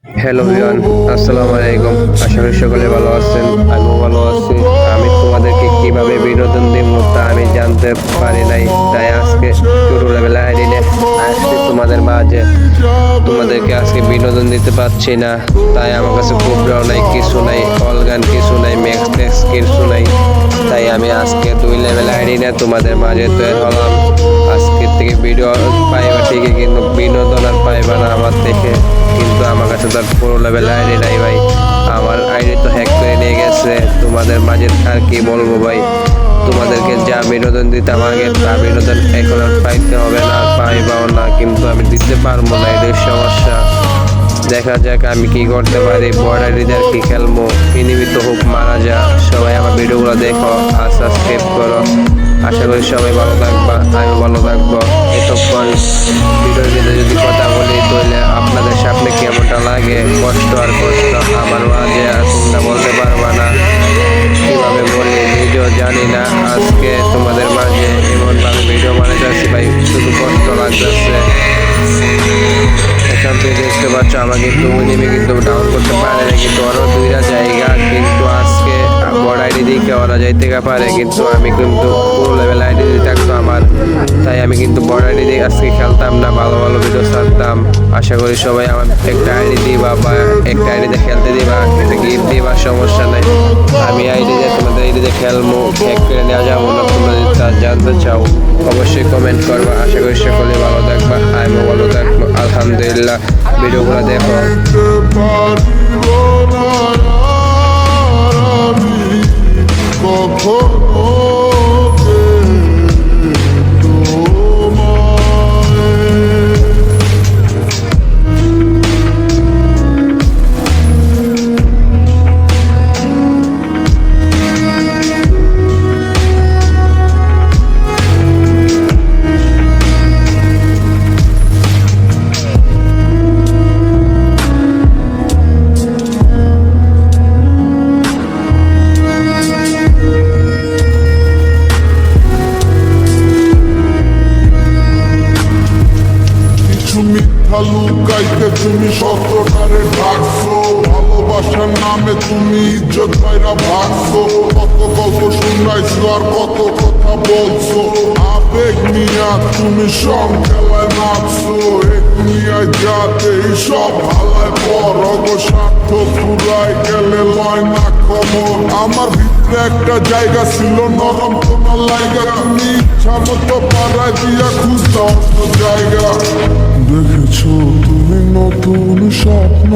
Hello ভিউয়ান, আসসালামু আলাইকুম। আশা করি সকলে ভালো আছেন, আমিও ভালো আছি। আমি তোমাদেরকে কিভাবে বিনোদন দিব তা আমি জানতে পারি নাই, তাই আজকে ছোটো লেভেল আইডি নিয়ে আসছি তোমাদের মাঝে। তোমাদেরকে আজকে বিনোদন দিতে পারছি না, তাই আমার কাছে প্রোগ্রাম নাই, কিছু নাই, অলগান কিছু নাই, ম্যাক্স ট্যাক্স কিছু নাই। তাই আমি আজকে 2 লেভেল আইডি নিয়ে তোমাদের মাঝে তৈরি হলাম। আজকের থেকে ভিডিও পাইবা ঠিকই, কিন্তু বিনোদন আর পাইবা না আমার থেকে। কিন্তু আমার কাছে তো পুরো লেভেল আইডি নাই ভাই, আমার আইডি তো হ্যাক করে নিয়ে গেছে। তোমাদের মাঝে আর কি বলবো ভাই, তোমাদেরকে যা বিনোদন দিতাম আগে তা বিনোদন এখন আর পাইতে হবে না, পাইবাও না। কিন্তু আমি দিতে পারবো না, এটাই সমস্যা। দেখা যাক আমি কি করতে পারি। বর্ডার রিজার কি খেলবো, নিয়মিত হোক মারা যা। সবাই আমার ভিডিওগুলো দেখো আর সাবস্ক্রাইব করো। আশা করি সবাই ভালো থাকবা, আমিও ভালো থাকবো। এতক্ষণ ভিডিওর ভিতরে যদি কথা বলি তাহলে আপনাদের সামনে কেমনটা লাগে, কষ্ট আর কষ্ট আমার মাঝে আর তোমরা বলতে পারবা না। কিভাবে বলি নিজেও জানি না। আজকে তোমাদের মাঝে এমনভাবে ভিডিও বানিয়ে যাচ্ছি ভাই, শুধু কষ্ট লাগতেছে। এখান থেকে দেখতে পাচ্ছ আমার কিন্তু উইনিমে কিন্তু ডাউন করতে পারে না, কিন্তু আরও 2টা জায়গা কিন্তু আজকে বড় আইডি দিকে ওরা যাইতে পারে, কিন্তু আমি কিন্তু পুরো লেভেল আইডি দিয়ে থাকতো আমার। তাই আমি কিন্তু বড় আইডি দিয়ে আজকে খেলতাম না, ভালো ভালো ভিডিও ছাড়তাম। আশা করি সবাই আমার একটা আইডি দিবা বা একটা আইডিতে খেলতে দিবা, একটা গিফট দিবা, সমস্যা নাই। আমি আইডি দিয়ে তোমাদের আইডিতে খেলবো, হ্যাক করে নেওয়া যাবো না। তোমরা যদি তা জানতে চাও অবশ্যই কমেন্ট করবা। আশা করি সকলে ভালো থাকবা, আমিও ভালো থাকবো আলহামদুলিল্লাহ। ভিডিওগুলো দেখো। মিথ্যা লুকাইতে তুমি সত্যটারে ঢাকছো, ভালোবাসার নামে তুমি ইজ্জত পাইরা ভাগছো। কত গল্প শুনাইছো আর কত কথা বলছো, আবেগ নিয়া তুমি সব খেলায় নাচছো। এক নিয়ায় যাতে সব হালায় পর, অবস্বার্থ পুরাই গেলে লয় না খবর। আমার ভিতরে একটা জায়গা ছিল নরম তোমার লাইগা, তুমি ইচ্ছা মতো পাড়ায় দিয়া খুঁজতে অন্য জায়গা। দেখেছো তুমি নতুন স্বপ্ন।